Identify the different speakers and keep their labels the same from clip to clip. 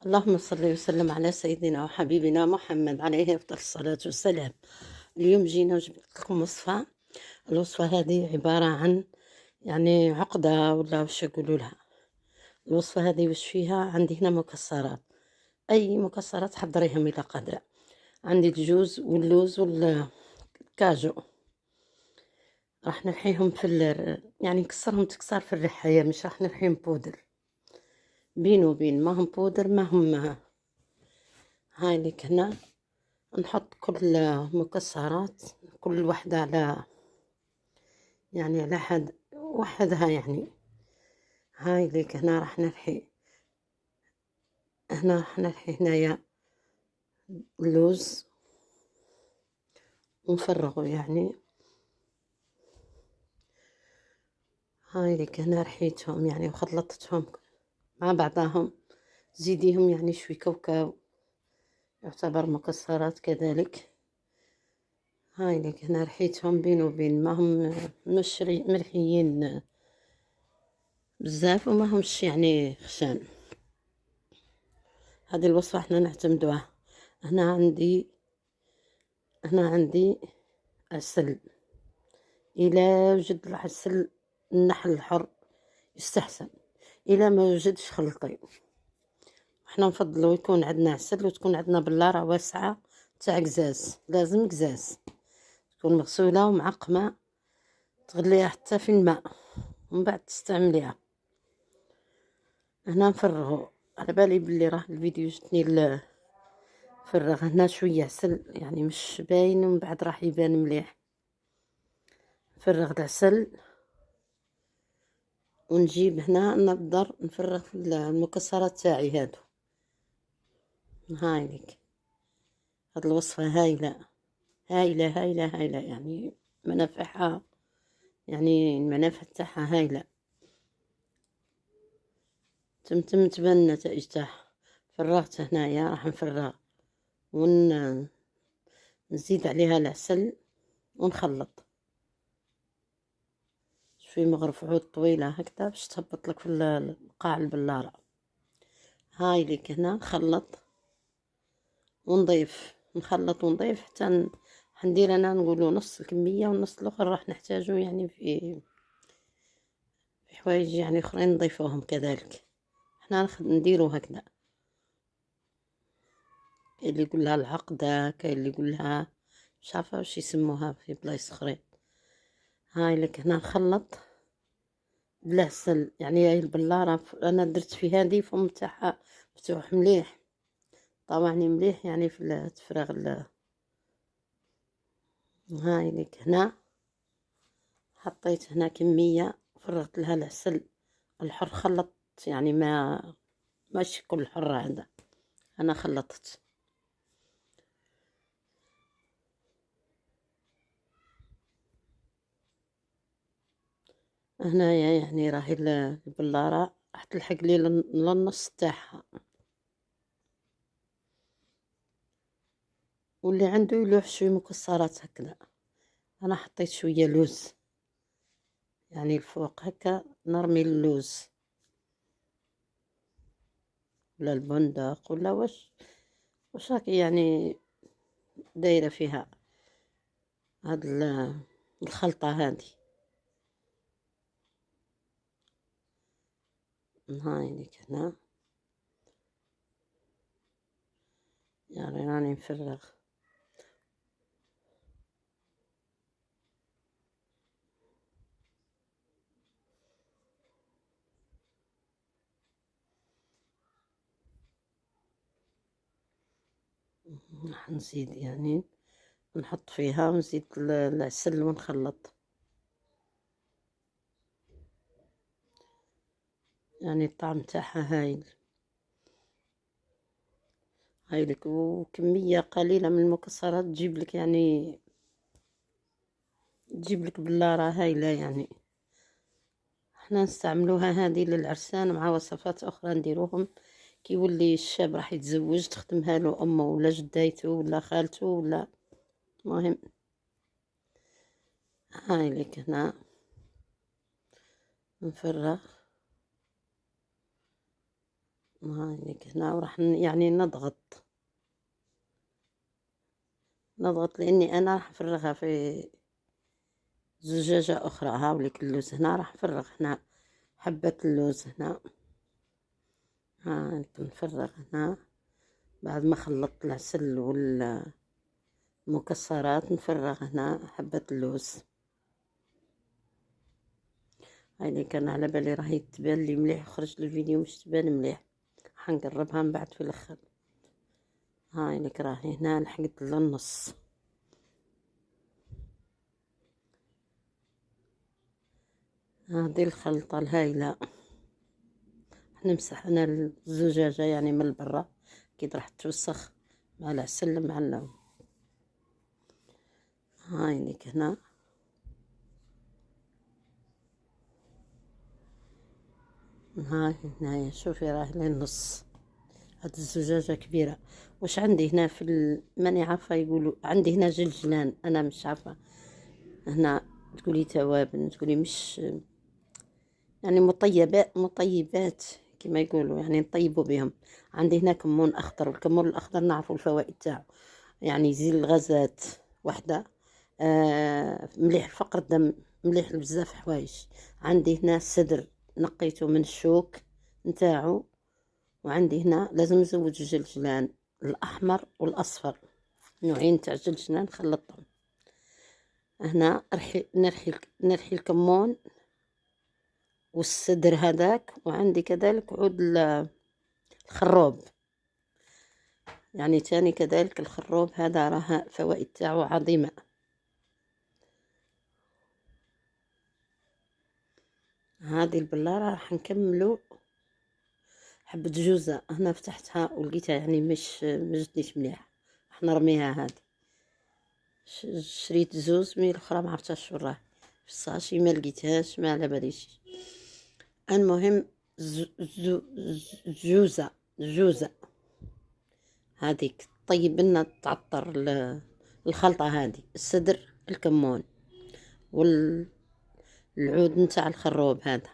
Speaker 1: اللهم صل وسلم على سيدنا وحبيبنا محمد عليه أفضل الصلاة والسلام. اليوم جينا وجبت لكم وصفة. الوصفة هذه عبارة عن يعني عقدة ولا وش يقولوا لها. الوصفة هذه وش فيها؟ عندي هنا مكسرات، أي مكسرات حضريهم إلى قدر. عندي الجوز واللوز والكاجو، راح نرحيهم يعني نكسرهم تكسار في الرحاية، مش راح نرحيهم بودر. بين وبين ما هم بودر ما هم. هاي لك هنا نحط كل مكسرات، كل واحدة على يعني على حد وحدها يعني. هاي ليك هنا راح نرحي، هنا راح نرحي هنايا اللوز ونفرغه يعني. هاي ليك هنا رحيتهم يعني وخلطتهم مع بعضهم. زيديهم يعني شوي كاوكاو، يعتبر مكسرات كذلك. هاي ليك هنا رحيتهم بين وبين، ما هم مش مرحيين بزاف وما همش يعني خشان. هذه الوصفة احنا نعتمدوها. هنا عندي عسل، إلى وجد العسل النحل الحر يستحسن، إلى ما وجدش خلطي. احنا نفضلو يكون عندنا عسل وتكون عندنا بلارة واسعة تاع قزاز، لازم قزاز تكون مغسولة ومعقمة، تغليها حتى في الماء ومن بعد تستعمليها. هنا نفرغو، على بالي بلي راه الفيديو جتني فرغ هنا شوية عسل يعني مش باين، ومن بعد راح يبان مليح. نفرغ العسل ونجيب هنا نقدر نفرغ في المكسرات تاعي هادو. هاي ليك هاد الوصفة هايلة هايلة هايلة هايلة، يعني منافعها، يعني المنافع تاعها هايلة، تمتم تبان النتائج تاعها. فرغت هنايا، راح نفرغ ونزيد عليها العسل ونخلط شوي مغرف عود طويلة هكذا باش تهبط لك في قاع البلارة. هاي ليك هنا نخلط ونضيف، نخلط ونضيف حتى حندير انا نقولوا نص الكمية والنص الاخر راح نحتاجه يعني في حوايج يعني اخرين نضيفوهم كذلك. احنا نديرو هكذا، كاين اللي يقول لها العقدة، كاين اللي يقول لها مش عارفة واش يسموها في بلايص اخرين. هاي لك هنا نخلط بالعسل، يعني هاي البلارة انا درت في هذه فم تاعها مفتوح مليح، طبعني مليح يعني في التفرغ هاي لك هنا حطيت هنا كمية، فرغت لها العسل الحر، خلطت يعني ما ماشي كل حرة عندها، أنا خلطت. هنايا يعني راهي البلارة راح تلحق لي للنص تاعها، واللي عنده يلوح شوي مكسرات هكذا. أنا حطيت شوية لوز يعني الفوق هكا، نرمي اللوز ولا البندق ولا واش راكي يعني دايرة فيها هاد الخلطة هادي. هاي ليك هنا يعني راني نفرغ. راح نزيد يعني نحط فيها ونزيد العسل ونخلط، يعني الطعم تاعها هايل. هايلك وكمية قليلة من المكسرات تجيب لك يعني تجيب لك بلارة هايلة يعني. احنا نستعملوها هذه للعرسان مع وصفات اخرى نديروهم كي يولي الشاب راح يتزوج تخدمها له امه ولا جدايته ولا خالته ولا مهم. هاي لك هنا نفرغ هاي هنا، وراح يعني نضغط لاني انا راح افرغها في زجاجة اخرى. هاوليك اللوز هنا، راح افرغ هنا حبة اللوز هنا. ها نفرغ هنا بعد ما خلطت العسل والمكسرات، نفرغ هنا حبة اللوز. هاي كان على بالي راهي تبان لي مليح، خرج الفيديو مش تبان مليح، حنقربها من بعد في الاخر. هاي لك راهي هنا لحقت للنص. هذه الخلطة الهايلة. نمسح انا الزجاجة يعني من برا، اكيد راح توسخ مع العسل مع اللون. هاي لك هنا. هاي هنايا شوفي راهي للنص. هاد الزجاجة كبيرة. واش عندي هنا في ماني عارفة، يقولوا عندي هنا جلجلان، انا مش عارفة. هنا تقولي توابل، تقولي مش يعني مطيبات كما يقولوا، يعني نطيبوا بهم. عندي هنا كمون اخضر، والكمون الاخضر نعرفوا الفوائد تاعو، يعني يزيل الغازات وحده. مليح لفقر الدم، مليح لبزاف حوايج. عندي هنا السدر، نقيته من الشوك نتاعو. وعندي هنا لازم نزود الجلجلان الاحمر والاصفر، نوعين تاع جلجلان خلطتهم. هنا نرحي الكمون والسدر هذاك. وعندي كذلك عود الخروب، يعني تاني كذلك الخروب هذا راه فوائد تاعو عظيمة. هذه البلارة راح نكملو حبة جوزة. هنا فتحتها ولقيتها يعني مش مجدنيش مليح، راح نرميها. هذه شريت زوز مي الاخرى ما عرفتهاش شو راه في الساشي، ما لقيتهاش، ما على باليش. المهم جوزة هذيك طيب لنا تعطر الخلطة هذه، السدر الكمون والعود نتاع الخروب هذا،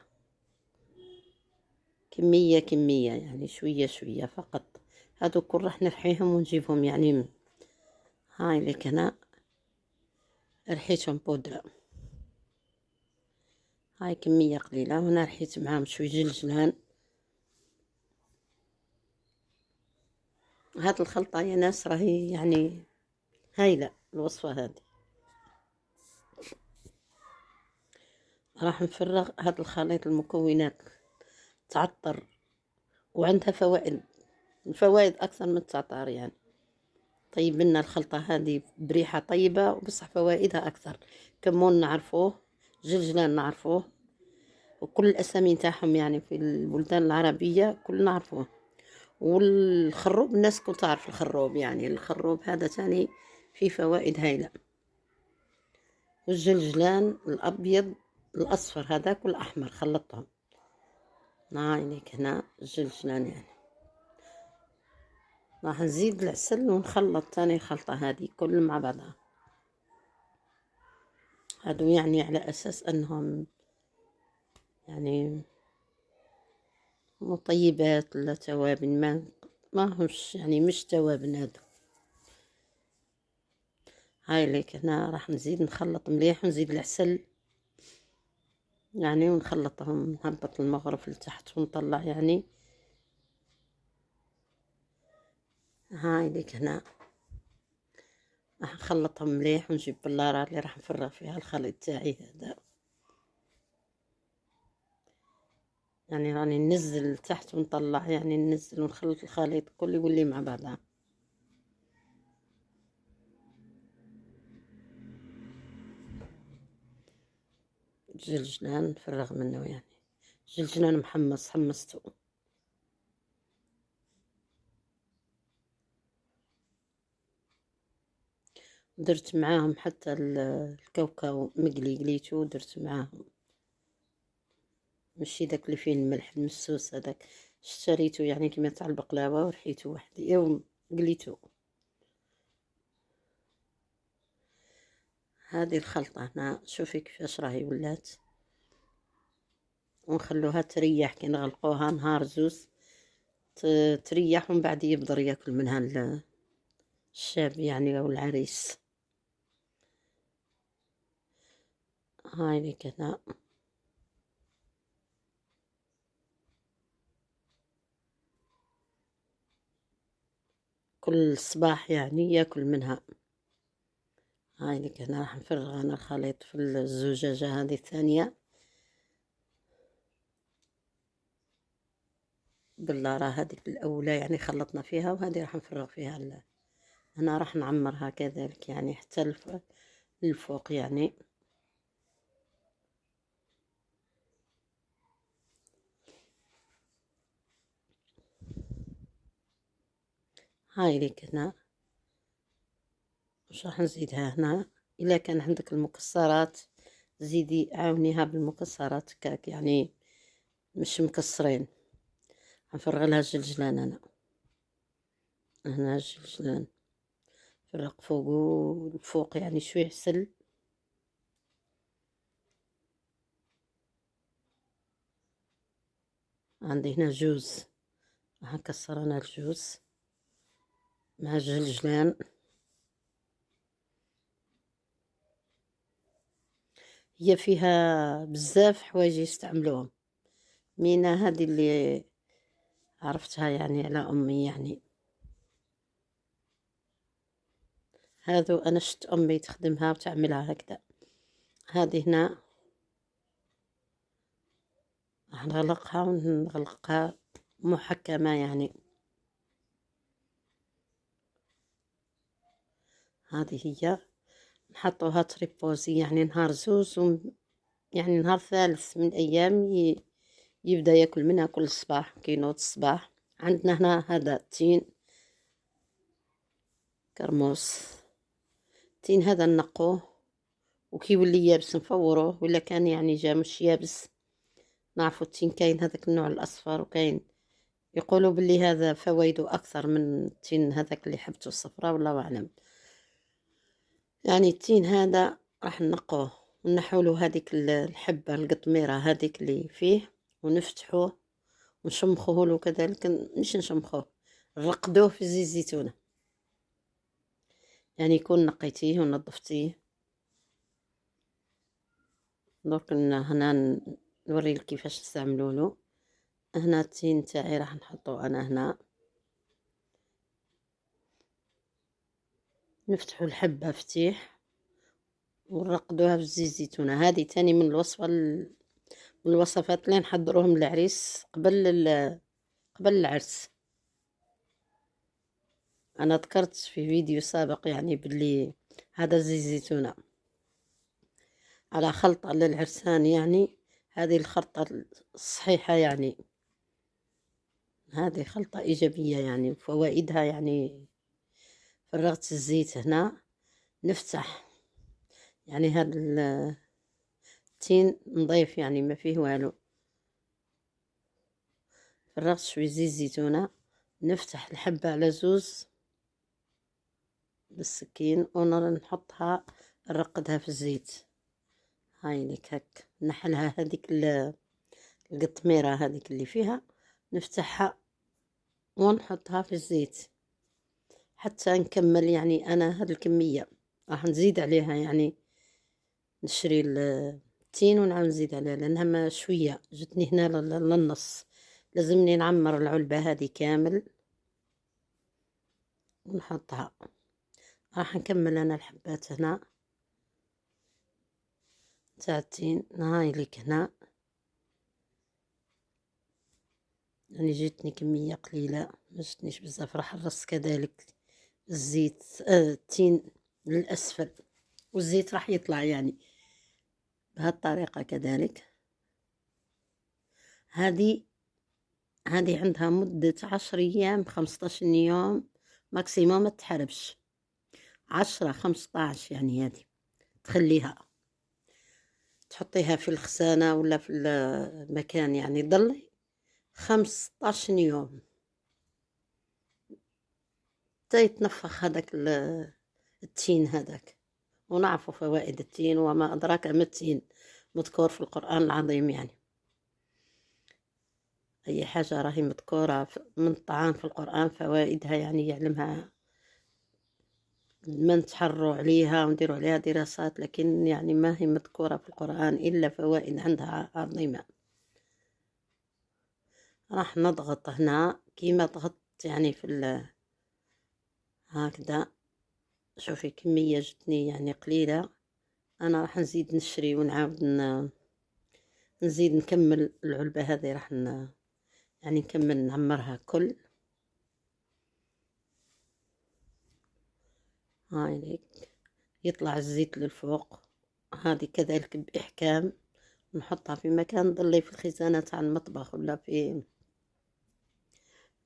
Speaker 1: كمية يعني شوية فقط. هادو كل راح نرحيهم ونجيبهم يعني. هاي لك هنا رحيتهم بودرة، هاي كمية قليلة. وهنا رحيت معاهم شوي جلجلان. هاد الخلطة يا ناس راهي يعني هايلة الوصفة هذه. راح نفرغ هاد الخليط، المكونات تعطر وعندها فوائد أكثر من التعطار يعني. طيب لنا الخلطة هذه بريحة طيبة، وبصح فوائدها أكثر. كمون نعرفوه، جلجلان نعرفوه، وكل الأسامي نتاعهم يعني في البلدان العربية كل نعرفوه. والخروب الناس كل تعرف الخروب، يعني الخروب هذا تاني فيه فوائد هايلة. والجلجلان الأبيض الأصفر هذاك والأحمر خلطتهم. هايليك هنا الجلجلان يعني. راح نزيد العسل ونخلط تاني الخلطة هذه كل مع بعضها. هادو يعني على أساس أنهم يعني مطيبات ولا توابل، ما همش يعني مش توابل هادو. هاي ليك هنا راح نزيد نخلط مليح، ونزيد العسل يعني، ونخلطهم، نهبط المغرف لتحت ونطلع يعني. هاي ليك هنا راح نخلطهم مليح، ونجيب بلارة اللي راح نفرغ فيها الخليط تاعي هذا. يعني راني ننزل تحت ونطلع، يعني ننزل ونخلط الخليط كله يولي مع بعضها. الجلجلان نفرغ منه يعني، الجلجلان حمصته. درت معاهم حتى الكاوكاو مقلي، قليته ودرت معاهم، ماشي داك اللي فيه الملح المسوس هذاك، اشتريته يعني كيما تاع البقلاوه ورحيته وحدي يوم قليته. هذه الخلطه هنا شوفي كيفاش راهي ولات. ونخلوها تريح كي نغلقوها نهار زوز، تريح ومن بعد يقدر ياكل منها الشاب يعني أو العريس. هاي كذا. كل صباح يعني ياكل منها. هاي كذا. راح نفرغ أنا الخليط في الزجاجة هذه الثانية. بالله راه هذيك الأولى يعني خلطنا فيها، وهذه راح نفرغ فيها هنا راح نعمرها كذلك يعني حتى الفوق يعني. هاي ليك هنا. وش راح نزيدها هنا؟ إلا كان عندك المكسرات زيدي عاونيها بالمكسرات كاك يعني مش مكسرين. نفرغ لها الجلجلان أنا. هنا الجلجلان فرق فوق والفوق يعني شوي عسل. عندي هنا جوز، راح نكسر أنا الجوز مع الجلجلان. هي فيها بزاف حوايج يستعملوهم، مينا هذه اللي عرفتها يعني على أمي يعني. هذو أنا شفت أمي تخدمها وتعملها هكذا. هذه هنا راح نغلقها ونغلقها محكمة يعني. هذه هي نحطوها تريبوزي يعني نهار زوز يعني نهار ثالث من الأيام يبدأ ياكل منها كل صباح كينوض الصباح. عندنا هنا هذا التين كرموس. التين هذا نقوه وكي يولي يابس نفوروه، ولا كان يعني جا مش يابس نعرفو التين كاين هذاك النوع الأصفر، وكاين يقولوا باللي هذا فوائده أكثر من التين هذاك اللي حبته الصفراء، والله أعلم. يعني التين هذا راح نقوه ونحولو هذيك الحبة القطميرة هذيك اللي فيه ونفتحوه ونشمخوه له كذلك. مش نشمخوه، نرقدوه في زيت زيتونة يعني يكون نقيتيه ونظفتيه. درك هنا نوريلك كيفاش نستعملولو. هنا التين تاعي راح نحطو أنا هنا، نفتحو الحبة فتيح ونرقدوها في زيت زيتونة. هذه تاني من الوصفة من الوصفات اللي نحضروهم للعريس قبل العرس. أنا ذكرت في فيديو سابق يعني باللي هذا زيت زيتونة على خلطة للعرسان يعني. هذه الخلطة الصحيحة يعني، هذه خلطة إيجابية يعني فوائدها يعني. فرغت الزيت هنا، نفتح يعني هذا التين نضيف يعني ما فيه والو. فرغت شوي زيت زيتونة، نفتح الحبة على زوز بالسكين ونحطها نرقدها في الزيت. هاي لك هك نحلها هذيك القطميرة هذيك اللي فيها، نفتحها ونحطها في الزيت حتى نكمل يعني. أنا هذه الكمية راح نزيد عليها يعني، نشري التين ونعاود نزيد عليها لأنها ما شوية جتني هنا للنص. لازمني نعمر العلبة هذه كامل ونحطها. راح نكمل أنا الحبات هنا تاع التين. هاي لك هنا يعني جتني كمية قليلة، ما جتنيش بزاف. راح نرص كذلك الزيت التين للأسفل، والزيت راح يطلع يعني بهالطريقة كذلك. هذه عندها مدة 10 أيام 15 يوم ماكسيموم، ما تحربش 10 15 يعني. هذه تخليها تحطيها في الخزانة ولا في المكان يعني ضلي 15 يوم تا يتنفخ هذاك التين هذاك. ونعرفوا فوائد التين وما أدراك ما التين، مذكور في القرآن العظيم يعني. أي حاجة راهي مذكورة من الطعام في القرآن فوائدها يعني يعلمها، ما نتحروا عليها ونديروا عليها دراسات، لكن يعني ما هي مذكورة في القرآن إلا فوائد عندها عظيمة. راح نضغط هنا كيما ضغطت يعني في هكذا. شوفي كمية جتني يعني قليلة. أنا راح نزيد نشري ونعاود نزيد نكمل العلبة هذه، راح يعني نكمل نعمرها كل. هاي ليك يطلع الزيت للفوق. هذه كذلك بإحكام نحطها في مكان ضلي في الخزانة تاع المطبخ ولا في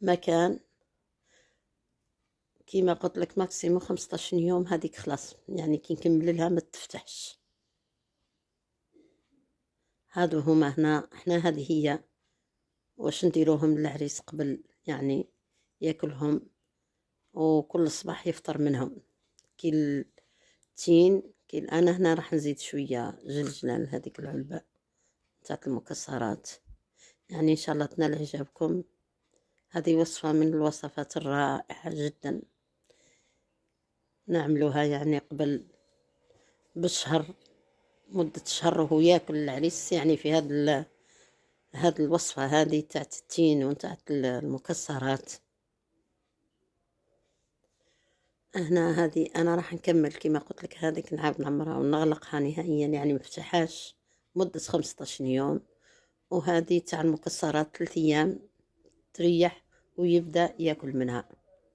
Speaker 1: مكان كيما قلت لك ماكسيمو 15 يوم. هذيك خلاص يعني كي نكمل لها ما تفتحش. هادو هما هنا احنا هذه هي واش نديروهم للعريس قبل يعني ياكلهم وكل صباح يفطر منهم. كي التين انا هنا راح نزيد شويه جلجلان لهذيك العلبه تاعت المكسرات. يعني ان شاء الله تنال اعجابكم. هذه وصفه من الوصفات الرائعه جدا نعملوها يعني قبل بشهر، مده شهر وهو ياكل العريس يعني في هاد الوصفه هذه تاعت التين وتاعت المكسرات. هنا هذه انا راح نكمل كما قلت لك، هذيك نعاود نعمرها ونغلقها نهائيا يعني مفتحهاش مدة 15 يوم. وهذه تاع المكسرات 3 ايام تريح ويبدأ ياكل منها.